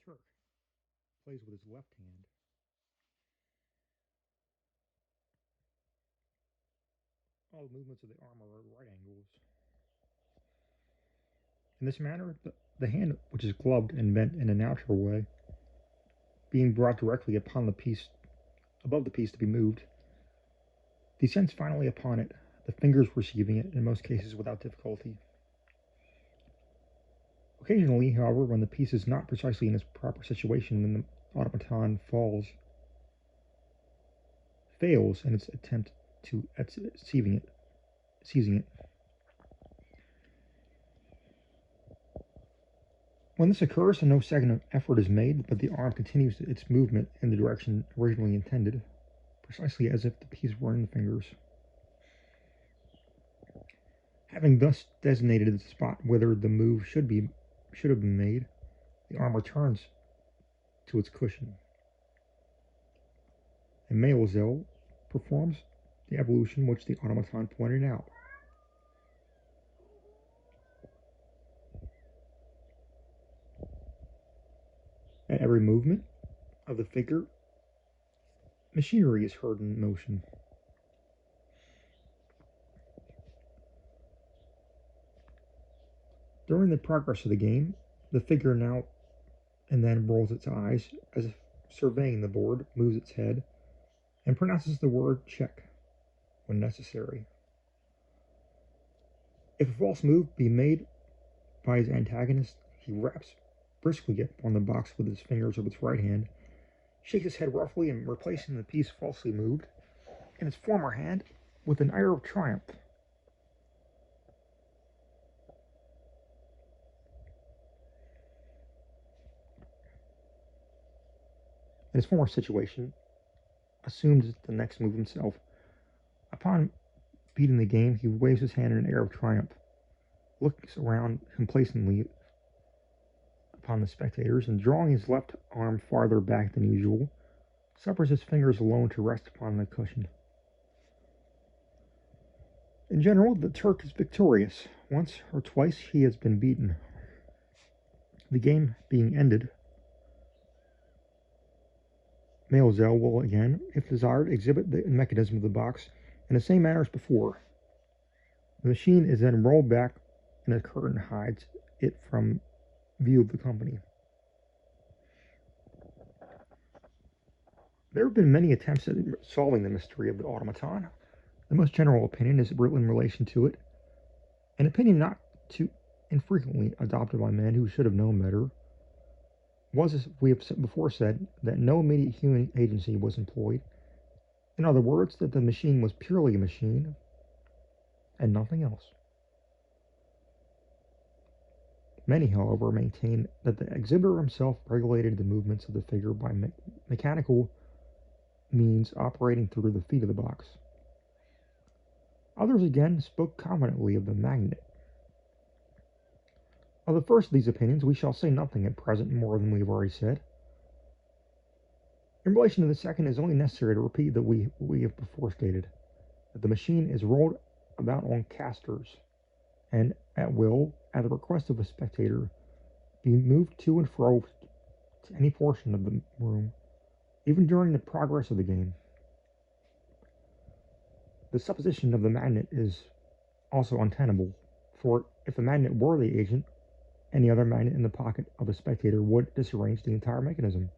Turk plays with his left hand. All the movements of the arm are at right angles. In this manner, the hand, which is gloved and bent in a natural way, being brought directly upon the piece, above the piece to be moved, descends finally upon it, the fingers receiving it in most cases without difficulty. Occasionally, however, when the piece is not precisely in its proper situation, then the automaton fails in its attempt to seizing it. When this occurs, no second effort is made, but the arm continues its movement in the direction originally intended, precisely as if the piece were in the fingers. Having thus designated the spot whither the move should have been made, the arm returns to its cushion. And Maelzel performs the evolution which the automaton pointed out. At every movement of the figure, machinery is heard in motion. During the progress of the game, the figure now and then rolls its eyes as if surveying the board, moves its head, and pronounces the word check when necessary. If a false move be made by his antagonist, he raps briskly upon the box with his fingers of its right hand, shakes his head roughly, and replacing the piece falsely moved in its former hand with an air of triumph. In his former situation, assumes the next move himself. Upon beating the game, he waves his hand in an air of triumph, looks around complacently upon the spectators, and drawing his left arm farther back than usual, suffers his fingers alone to rest upon the cushion. In general, the Turk is victorious. Once or twice he has been beaten. The game being ended, Maelzel will again, if desired, exhibit the mechanism of the box in the same manner as before. The machine is then rolled back and a curtain hides it from view of the company. There have been many attempts at solving the mystery of the automaton. The most general opinion is in relation to it, an opinion not too infrequently adopted by men who should have known better, was, as we have before said, that no immediate human agency was employed. In other words, that the machine was purely a machine and nothing else. Many, however, maintain that the exhibitor himself regulated the movements of the figure by mechanical means operating through the feet of the box. Others again spoke confidently of the magnet. Of the first of these opinions we shall say nothing at present more than we have already said. In relation to the second, it is only necessary to repeat that we have before stated, that the machine is rolled about on casters, and at will, at the request of a spectator, be moved to and fro to any portion of the room, even during the progress of the game. The supposition of the magnet is also untenable, for if the magnet were the agent, any other magnet in the pocket of the spectator would disarrange the entire mechanism.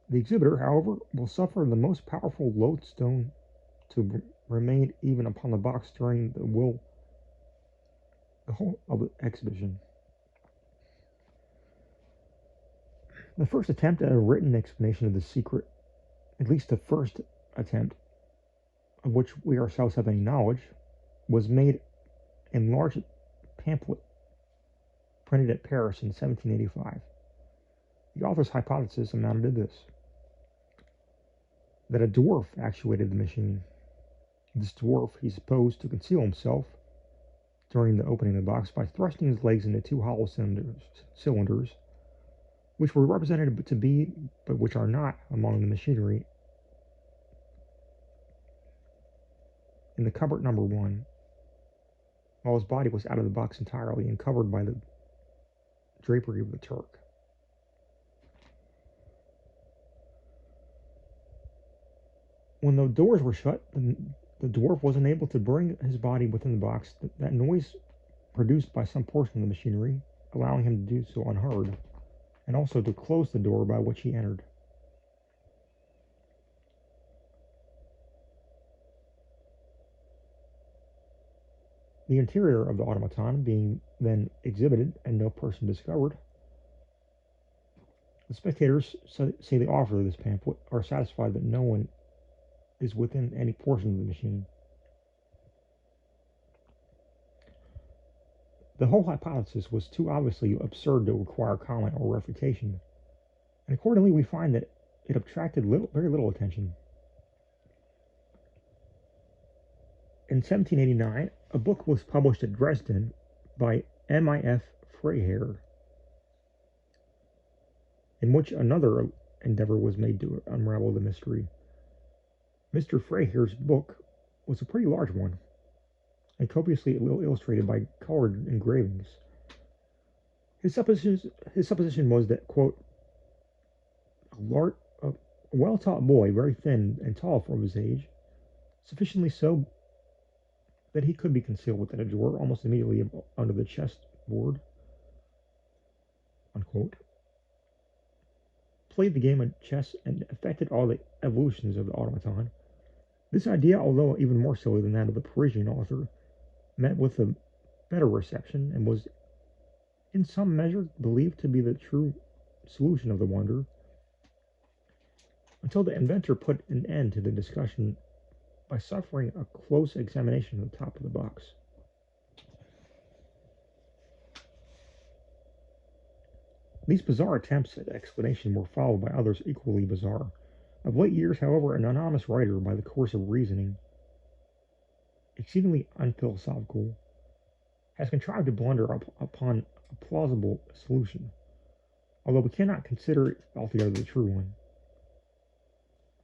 The exhibitor, however, will suffer the most powerful lodestone to remain even upon the box during the whole of the exhibition. The first attempt at a written explanation of the secret, at least the first attempt of which we ourselves have any knowledge, was made in large pamphlet printed at Paris in 1785. The author's hypothesis amounted to this: that a dwarf actuated the machine. This dwarf he supposed to conceal himself during the opening of the box by thrusting his legs into two hollow cylinders, which were represented to be, but which are not, among the machinery in the cupboard number 1, while his body was out of the box entirely and covered by the drapery of the Turk. When the doors were shut, the dwarf was unable to bring his body within the box. That noise produced by some portion of the machinery, allowing him to do so unheard, and also to close the door by which he entered. The interior of the automaton being then exhibited and no person discovered, the spectators say the author of this pamphlet are satisfied that no one is within any portion of the machine. The whole hypothesis was too obviously absurd to require comment or refutation, and accordingly we find that it attracted very little attention. In 1789, a book was published at Dresden by M.I.F. Freiherr, in which another endeavor was made to unravel the mystery. Mr. Freiherr's book was a pretty large one, and copiously illustrated by colored engravings. His supposition was that, quote, a well-taught boy, very thin and tall for his age, sufficiently so that he could be concealed within a drawer almost immediately under the chessboard, unquote, played the game of chess and affected all the evolutions of the automaton. This idea, although even more silly than that of the Parisian author, met with a better reception and was in some measure believed to be the true solution of the wonder, until the inventor put an end to the discussion by suffering a close examination of the top of the box. These bizarre attempts at explanation were followed by others equally bizarre. Of late years, however, an anonymous writer, by the course of reasoning, exceedingly unphilosophical, has contrived to blunder upon a plausible solution, although we cannot consider it altogether the true one.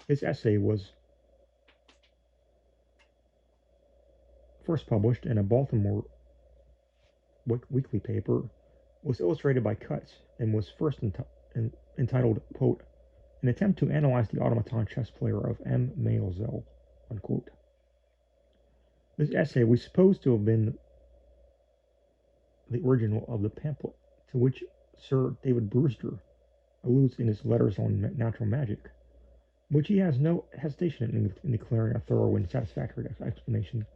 His essay was first published in a Baltimore weekly paper, was illustrated by cuts, and was first entitled, quote, An Attempt to Analyze the Automaton Chess Player of M. Maelzel, unquote. This essay was supposed to have been the original of the pamphlet to which Sir David Brewster alludes in his Letters on Natural Magic, which he has no hesitation in declaring a thorough and satisfactory explanation.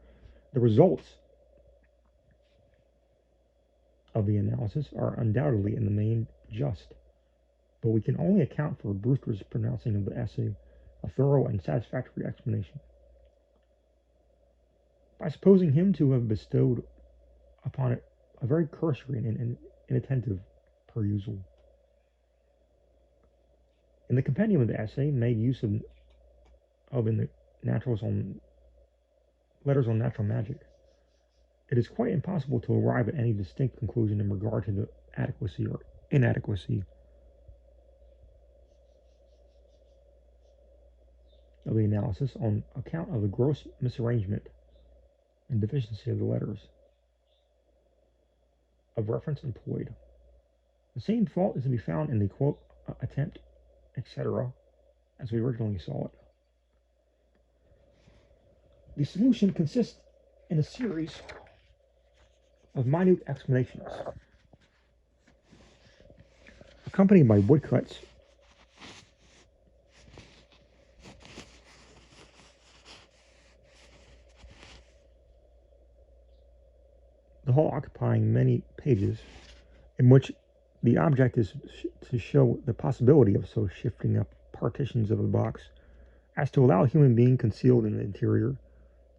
The results of the analysis are undoubtedly in the main just, but we can only account for Brewster's pronouncing of the essay a thorough and satisfactory explanation by supposing him to have bestowed upon it a very cursory and inattentive perusal. In the compendium of the essay made use of in the Letters on Natural Magic, it is quite impossible to arrive at any distinct conclusion in regard to the adequacy or inadequacy of the analysis on account of the gross misarrangement and deficiency of the letters of reference employed. The same fault is to be found in the quote, attempt, etc., as we originally saw it. The solution consists in a series of minute explanations, accompanied by woodcuts the whole occupying many pages, in which the object is to show the possibility of so shifting up partitions of a box as to allow a human being concealed in the interior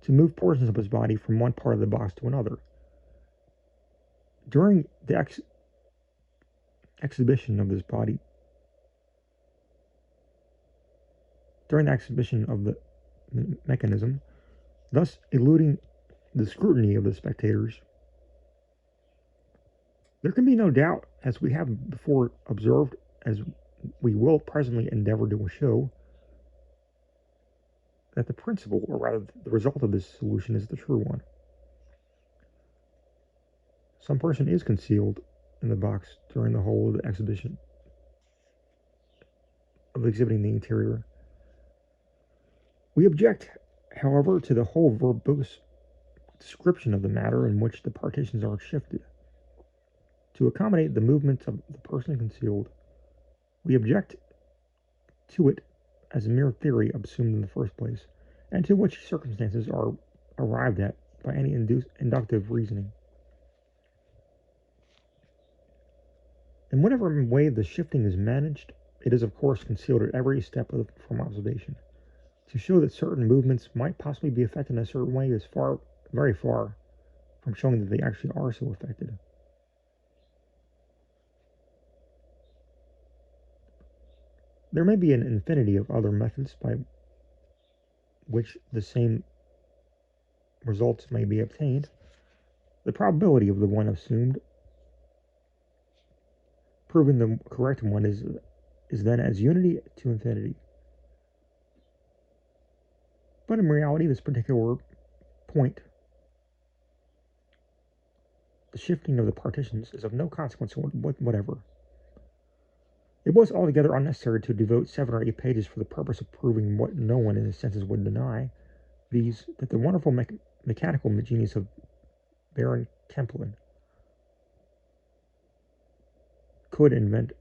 to move portions of his body from one part of the box to another. During the exhibition of this body, during the exhibition of the mechanism, thus eluding the scrutiny of the spectators, there can be no doubt, as we have before observed, as we will presently endeavor to show, that the principle, or rather the result of this solution, is the true one. Some person is concealed in the box during the whole of the exhibition, of exhibiting the interior. We object, however, to the whole verbose description of the manner in which the partitions are shifted. To accommodate the movements of the person concealed, we object to it as a mere theory assumed in the first place, and to which circumstances are arrived at by any inductive reasoning. In whatever way the shifting is managed, it is of course concealed at every step from observation. To show that certain movements might possibly be affected in a certain way is very far, from showing that they actually are so affected. There may be an infinity of other methods by which the same results may be obtained. The probability of the one assumed proving the correct one is then as unity to infinity. But in reality, this particular point, the shifting of the partitions, is of no consequence whatever. It was altogether unnecessary to devote 7 or 8 pages for the purpose of proving what no one in his senses would deny, viz., that the wonderful mechanical genius of Baron Kempelen could invent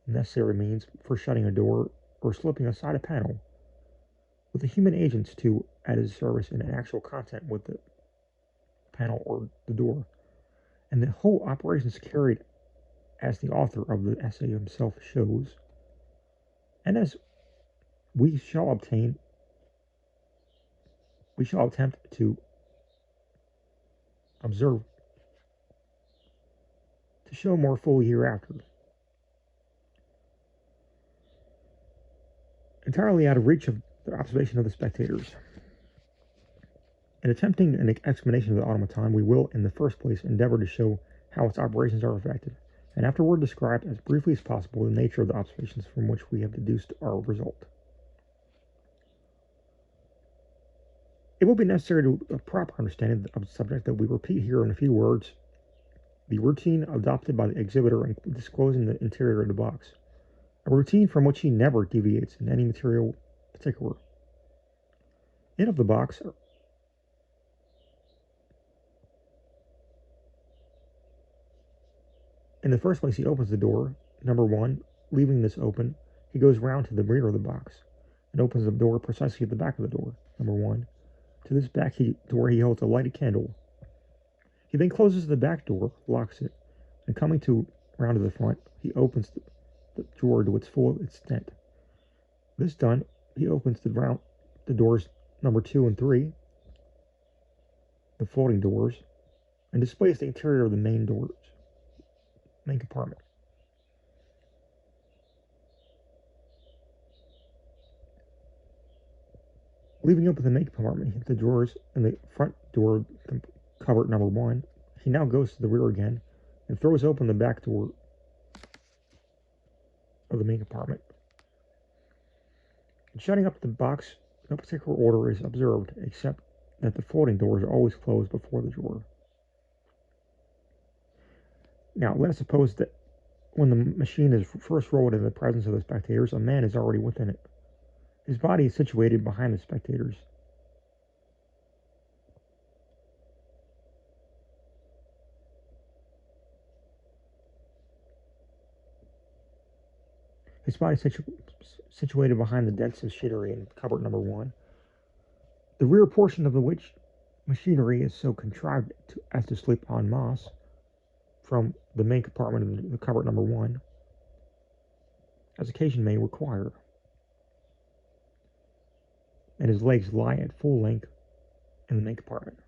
necessary means for shutting a door or slipping aside a panel, with the human agents too at his service in an actual contact with the panel or the door, and the whole operation is carried as the author of the essay himself shows, and as we shall attempt to observe, to show more fully hereafter. Entirely out of reach of the observation of the spectators. In attempting an explanation of the automaton, we will, in the first place, endeavor to show how its operations are effected, and afterward describe as briefly as possible the nature of the observations from which we have deduced our result. It will be necessary to a proper understanding of the subject that we repeat here in a few words the routine adopted by the exhibitor in disclosing the interior of the box, a routine from which he never deviates in any material particular. In of the box, in the first place, he opens the door, number 1. Leaving this open, he goes round to the rear of the box and opens the door precisely at the back of the door, number 1. To this back door he holds a lighted candle. He then closes the back door, locks it, and coming round to the front, he opens the drawer to its full extent. This done, he opens the doors number 2 and 3, the folding doors, and displays the interior of the main compartment. Leaving open the main compartment, the drawers and the front door cupboard number 1, he now goes to the rear again and throws open the back door of the main compartment. In shutting up the box, no particular order is observed, except that the folding doors are always closed before the drawer. Now, let us suppose that when the machine is first rolled in the presence of the spectators, a man is already within it. His body is situated behind the spectators. His body is situated behind the dense machinery in cupboard number 1, the rear portion of which machinery is so contrived as to sleep en masse from the main compartment of the cupboard number 1, as occasion may require, and his legs lie at full length in the main compartment.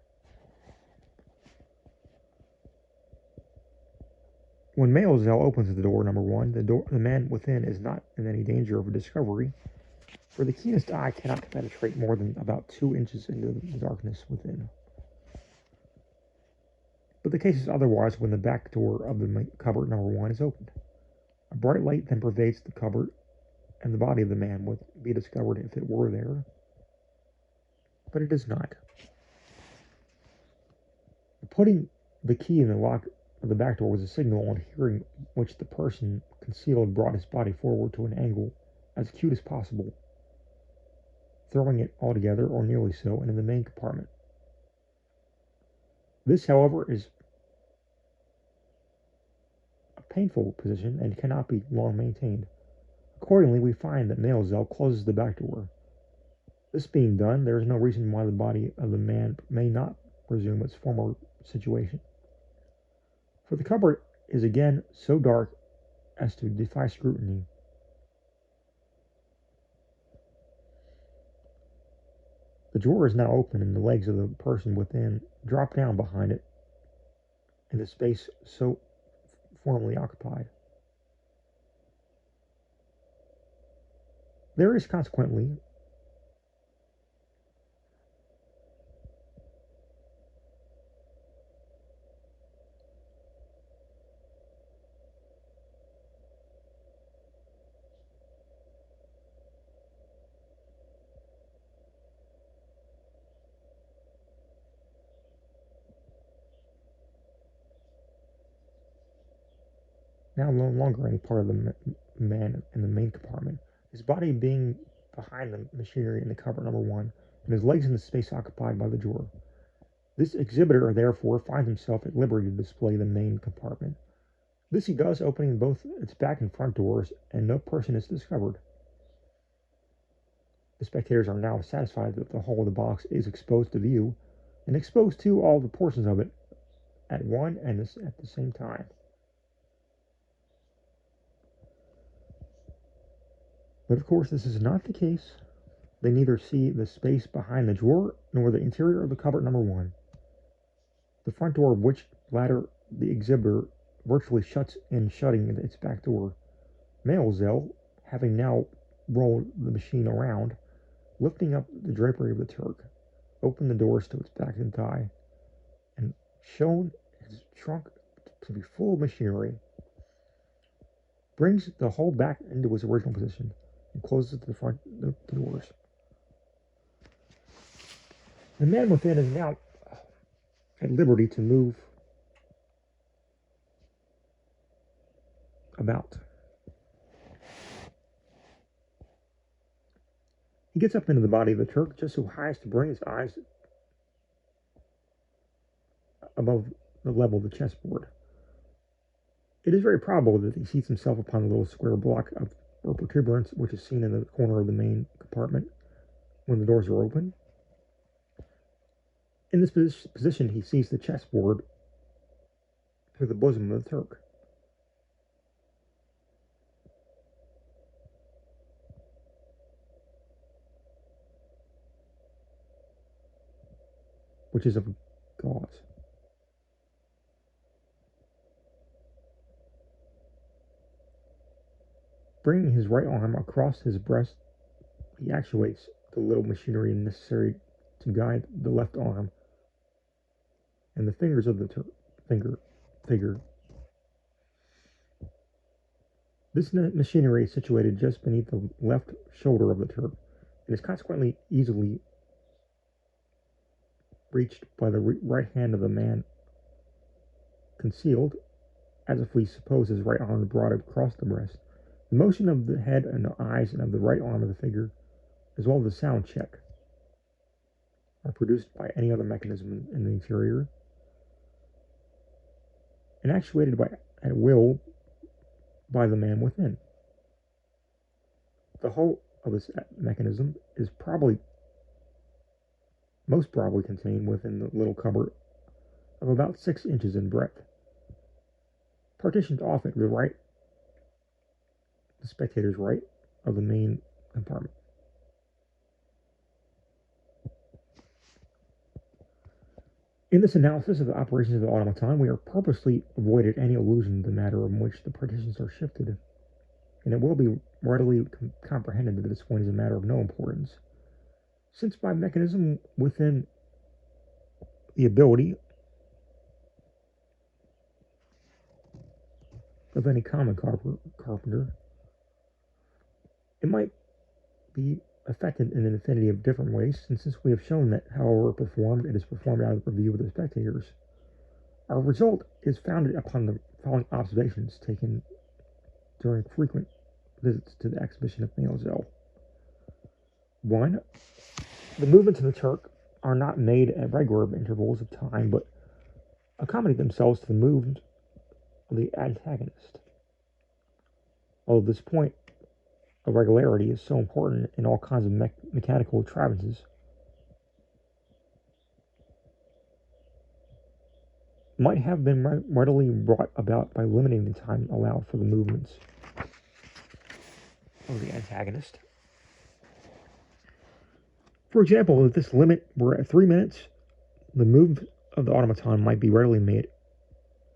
When Maelzel opens the door number 1, the man within is not in any danger of discovery, for the keenest eye cannot penetrate more than about 2 inches into the darkness within. But the case is otherwise when the back door of the cupboard number 1 is opened. A bright light then pervades the cupboard, and the body of the man would be discovered if it were there, but it is not. Putting the key in the lock of the back door was a signal on hearing which the person concealed brought his body forward to an angle as acute as possible, throwing it altogether, or nearly so, into the main compartment. This, however, is a painful position and cannot be long maintained. Accordingly, we find that Maelzel closes the back door. This being done, there is no reason why the body of the man may not resume its former situation. For the cupboard is again so dark as to defy scrutiny. The drawer is now open, and the legs of the person within drop down behind it in the space so formerly occupied. There is consequently now no longer any part of the man in the main compartment, his body being behind the machinery in the cupboard number one, and his legs in the space occupied by the drawer. This exhibitor therefore finds himself at liberty to display the main compartment. This he does, opening both its back and front doors, and no person is discovered. The spectators are now satisfied that the whole of the box is exposed to view, and exposed to all the portions of it at one and at the same time. But of course, this is not the case. They neither see the space behind the drawer nor the interior of the cupboard number one, the front door of which latter the exhibitor virtually shuts in, shutting its back door. Maelzel, having now rolled the machine around, lifting up the drapery of the Turk, opened the doors to its back and thigh, and shown his trunk to be full of machinery, brings the whole back into its original position, and closes the doors. The man within is now at liberty to move about. He gets up into the body of the Turk just so high as to bring his eyes above the level of the chessboard. It is very probable that he seats himself upon the little square block of or protuberance which is seen in the corner of the main compartment when the doors are open. In this position, he sees the chessboard through the bosom of the Turk. Which is of gauze. Bringing his right arm across his breast, he actuates the little machinery necessary to guide the left arm and the fingers of the figure. This machinery is situated just beneath the left shoulder of the Turk and is consequently easily reached by the right hand of the man, concealed, as if we suppose his right arm brought across the breast. The motion of the head and the eyes and of the right arm of the figure, as well as the sound check, are produced by any other mechanism in the interior, and actuated at will by the man within. The whole of this mechanism is most probably contained within the little cupboard of about 6 inches in breadth, partitioned off at the spectator's right of the main compartment. In this analysis of the operations of the automaton, we have purposely avoided any allusion to the manner in which the partitions are shifted, and it will be readily comprehended that this point is a matter of no importance, since by mechanism within the ability of any common carpenter, it might be effected in an infinity of different ways, and since we have shown that however performed, it is performed out of the review of the spectators, our result is founded upon the following observations taken during frequent visits to the exhibition of Maelzel. 1. The movements of the Turk are not made at regular intervals of time, but accommodate themselves to the movement of the antagonist. Although this point of regularity is so important in all kinds of mechanical traverses, might have been readily brought about by limiting the time allowed for the movements of the antagonist. For example, if this limit were at 3 minutes, the move of the automaton might be readily made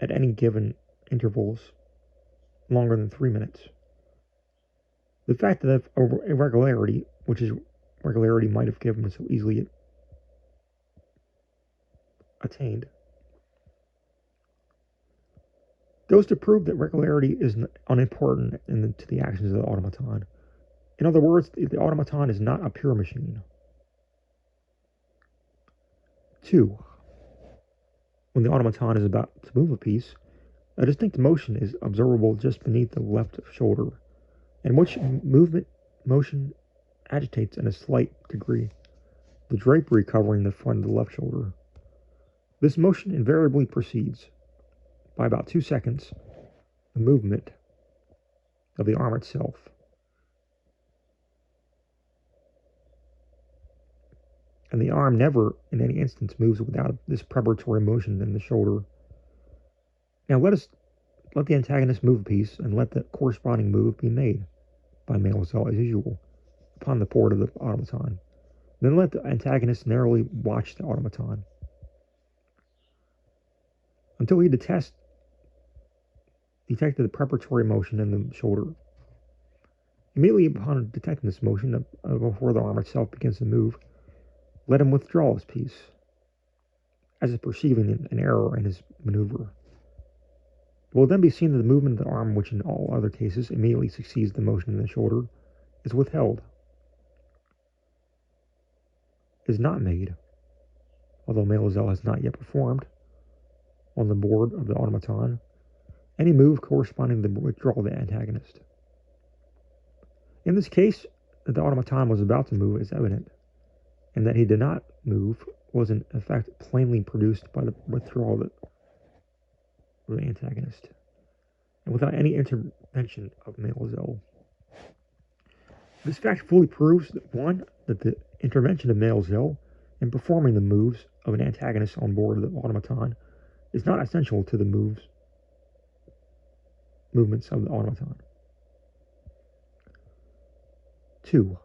at any given intervals longer than 3 minutes. The fact that irregularity, which is regularity might have given so easily attained, goes to prove that regularity is unimportant to the actions of the automaton. In other words, the automaton is not a pure machine. 2. When the automaton is about to move a piece, a distinct motion is observable just beneath the left shoulder, in which motion agitates in a slight degree the drapery covering the front of the left shoulder. This motion invariably precedes, by about 2 seconds, the movement of the arm itself. And the arm never, in any instance, moves without this preparatory motion in the shoulder. Now let the antagonist move a piece, and let the corresponding move be made by Maelzel as usual upon the port of the automaton. Then let the antagonist narrowly watch the automaton until he detected the preparatory motion in the shoulder. Immediately upon detecting this motion, before the arm itself begins to move, let him withdraw his piece, as if perceiving an error in his maneuver. It will then be seen that the movement of the arm, which in all other cases immediately succeeds the motion in the shoulder, is withheld, is not made, although Maelzel has not yet performed, on the board of the automaton, any move corresponding to the withdrawal of the antagonist. In this case, that the automaton was about to move is evident, and that he did not move was in effect plainly produced by the withdrawal of the antagonist, and without any intervention of Maelzel. This fact fully proves that 1. That the intervention of Maelzel in performing the moves of an antagonist on board of the automaton is not essential to the movements of the automaton. 2.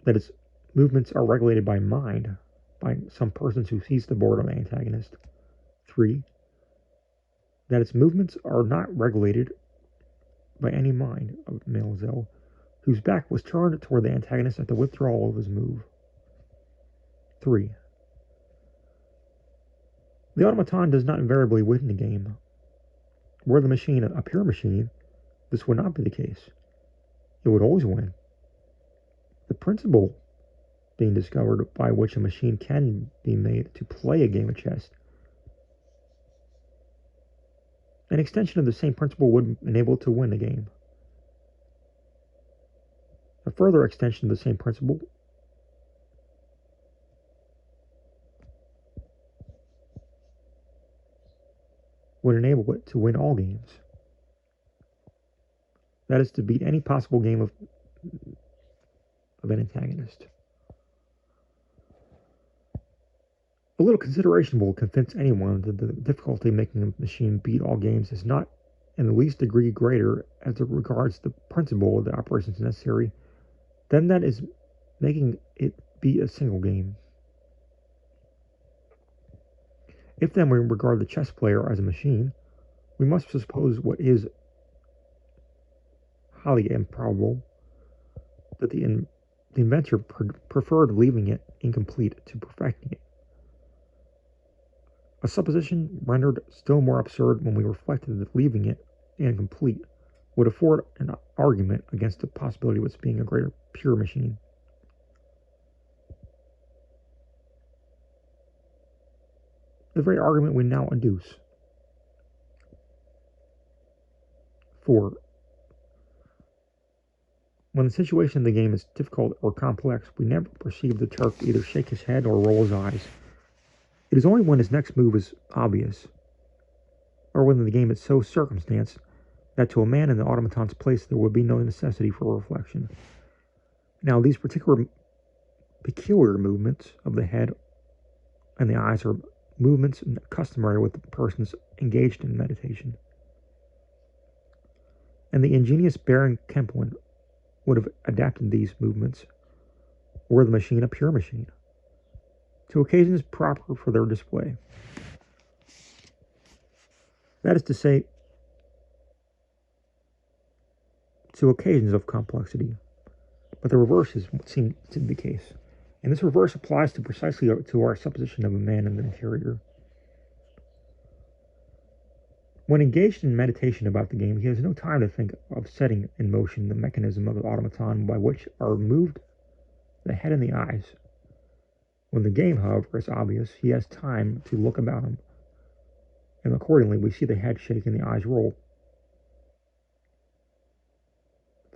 That its movements are regulated by mind, by some persons who seize the board of the antagonist. 3. That its movements are not regulated by any mind of Maelzel, whose back was turned toward the antagonist at the withdrawal of his move. 3. The automaton does not invariably win the game. Were the machine a pure machine, this would not be the case. It would always win. The principle being discovered by which a machine can be made to play a game of chess. An extension of the same principle would enable it to win the game. A further extension of the same principle would enable it to win all games. That is, to beat any possible game of an antagonist. A little consideration will convince anyone that the difficulty of making a machine beat all games is not in the least degree greater as it regards the principle of the operations necessary than that is making it beat a single game. If then we regard the chess player as a machine, we must suppose what is highly improbable, that the inventor preferred leaving it incomplete to perfecting it. A supposition rendered still more absurd when we reflected that leaving it incomplete would afford an argument against the possibility of its being a greater pure machine. The very argument we now adduce. 4. When the situation in the game is difficult or complex, we never perceive the Turk either shake his head or roll his eyes. It is only when his next move is obvious, or when the game is so circumstanced, that to a man in the automaton's place there would be no necessity for reflection. Now, these peculiar movements of the head and the eyes are movements customary with the persons engaged in meditation. And the ingenious Baron Kempelin would have adapted these movements, were the machine a pure machine, to occasions proper for their display. That is to say, to occasions of complexity. But the reverse is what seems to be the case. And this reverse applies to precisely to our supposition of a man in the interior. When engaged in meditation about the game, he has no time to think of setting in motion the mechanism of the automaton by which are moved the head and the eyes. When the game, however, is obvious, he has time to look about him, and accordingly we see the head shake and the eyes roll.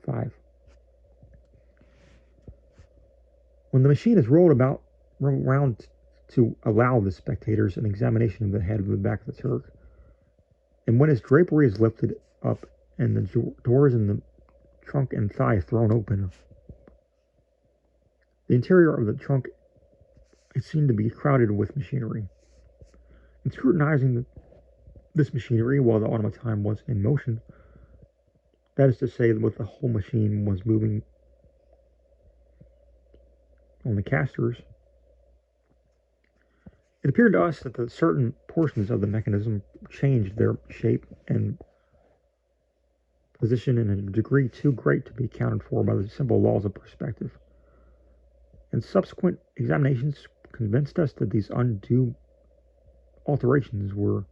5. When the machine is rolled around to allow the spectators an examination of the head of the back of the Turk, and when his drapery is lifted up and the doors in the trunk and thigh thrown open, the interior of the trunk is seen to be crowded with machinery. In scrutinizing this machinery while the automaton was in motion, that is to say, with the whole machine was moving on the casters, it appeared to us that the certain portions of the mechanism changed their shape and position in a degree too great to be accounted for by the simple laws of perspective. And subsequent examinations convinced us that these undue alterations were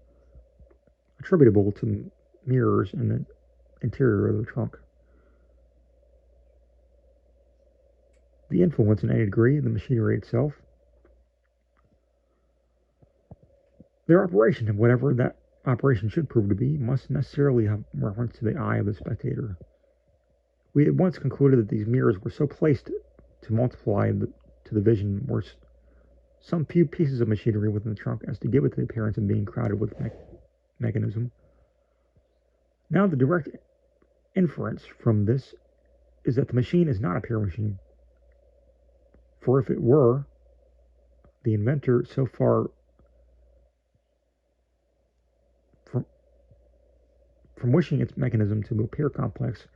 attributable to mirrors in the interior of the trunk. The influence in any degree of the machinery itself, their operation, and whatever that operation should prove to be, must necessarily have reference to the eye of the spectator. We at once concluded that these mirrors were so placed to multiply to the vision were some few pieces of machinery within the trunk as to give it the appearance of being crowded with mechanism. Now the direct inference from this is that the machine is not a pure machine. For if it were, the inventor, so far from wishing its mechanism to appear complex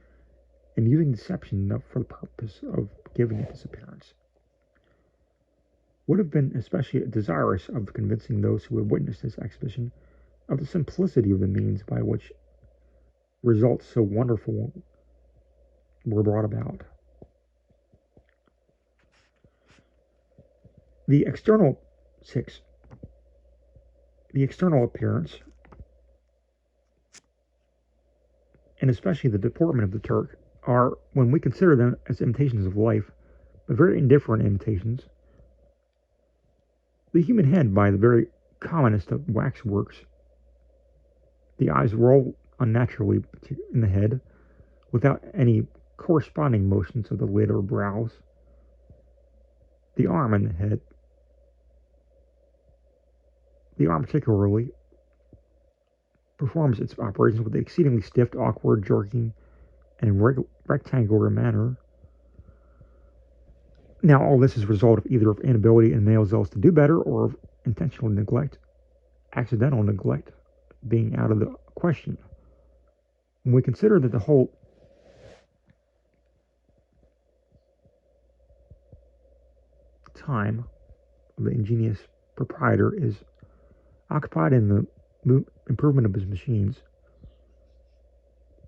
and using deception for the purpose of giving it this appearance, would have been especially desirous of convincing those who had witnessed this exhibition of the simplicity of the means by which results so wonderful were brought about. The external appearance, and especially the deportment of the Turk, are, when we consider them as imitations of life, but very indifferent imitations. The human head, by the very commonest of waxworks, the eyes roll unnaturally in the head, without any corresponding motions of the lid or brows. The arm in the head, the arm particularly, performs its operations with an exceedingly stiff, awkward, jerking, and rectangular manner. Now, all this is a result of either of inability in Maelzel to do better, or of intentional neglect, accidental neglect being out of the question. When we consider that the whole time of the ingenious proprietor is occupied in the improvement of his machines,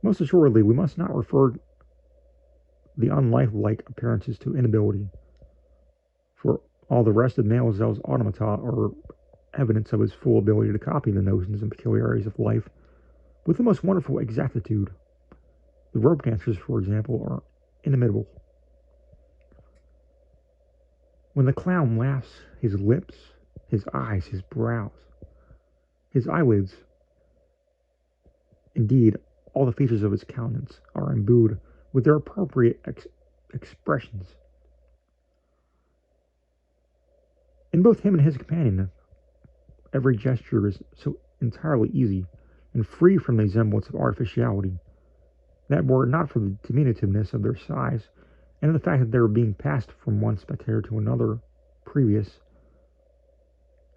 most assuredly we must not refer the unlifelike appearances to inability, for all the rest of Maelzel's automata are evidence of his full ability to copy the notions and peculiarities of life with the most wonderful exactitude. The rope dancers, for example, are inimitable. When the clown laughs, his lips, his eyes, his brows, his eyelids, indeed, all the features of his countenance are imbued with their appropriate expressions. In both him and his companion, every gesture is so entirely easy and free from the semblance of artificiality that were it not for the diminutiveness of their size and the fact that they were being passed from one spectator to another previous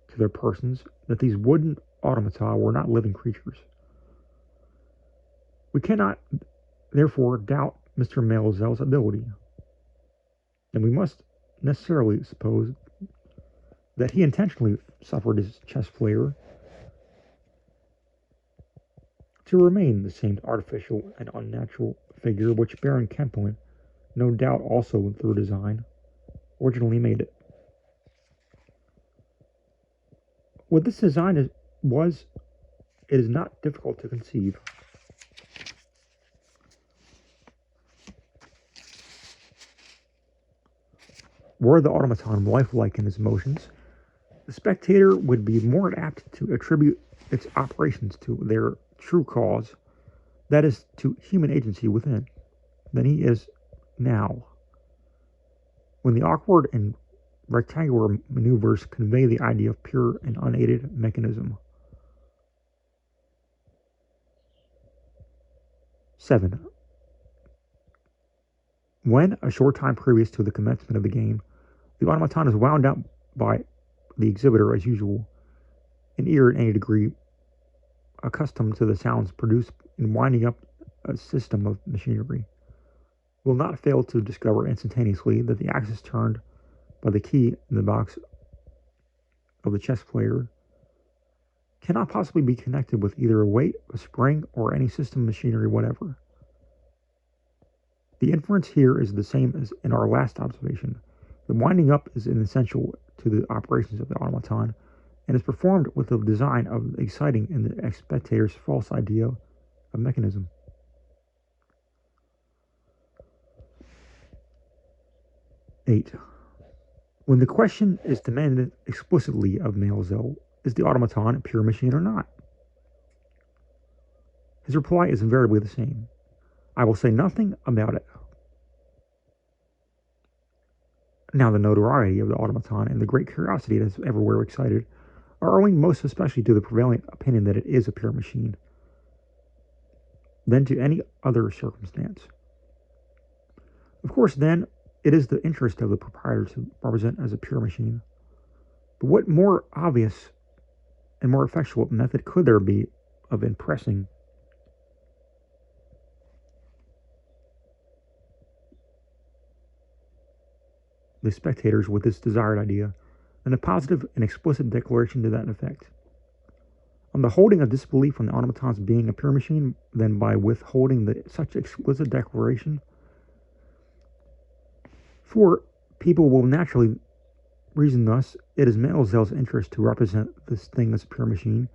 to their persons, that these wooden automata were not living creatures. We cannot, therefore, doubt Mr. Maelzel's ability, and we must necessarily suppose that he intentionally suffered his chess player to remain the same artificial and unnatural figure which Baron Kempelen, no doubt also through design, originally made it. What this design was, it is not difficult to conceive. Were the automaton lifelike in his motions, the spectator would be more apt to attribute its operations to their true cause, that is, to human agency within, than he is now, when the awkward and rectangular maneuvers convey the idea of pure and unaided mechanism. 7. When, a short time previous to the commencement of the game, the automaton is wound up by the exhibitor as usual, an ear in any degree accustomed to the sounds produced in winding up a system of machinery, will not fail to discover instantaneously that the axis turned by the key in the box of the chess player cannot possibly be connected with either a weight, a spring, or any system of machinery whatever. The inference here is the same as in our last observation. The winding up is essential to the operations of the automaton, and is performed with the design of exciting in the spectator's false idea of mechanism. 8. When the question is demanded explicitly of Maelzel, is the automaton a pure machine or not? His reply is invariably the same. I will say nothing about it. Now the notoriety of the automaton and the great curiosity it has everywhere excited are owing most especially to the prevailing opinion that it is a pure machine, than to any other circumstance. Of course, then, it is the interest of the proprietor to represent as a pure machine. But what more obvious and more effectual method could there be of impressing the spectators with this desired idea than a positive and explicit declaration to that effect? On the holding of disbelief on the automaton's being a pure machine, then by withholding such explicit declaration, for people will naturally reason thus, it is Maelzel's interest to represent this thing as a pure machine.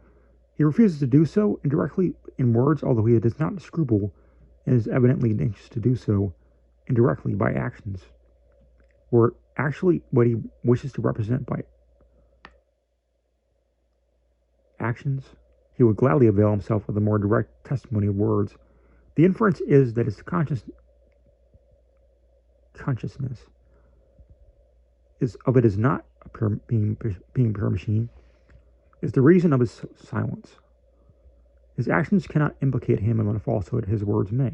He refuses to do so indirectly in words, although he does not scruple, and is evidently anxious to do so indirectly by actions, or actually what he wishes to represent by actions, he would gladly avail himself of the more direct testimony of words. The inference is that his consciousness is not a being pure machine, is the reason of his silence. His actions cannot implicate him in a falsehood, his words may.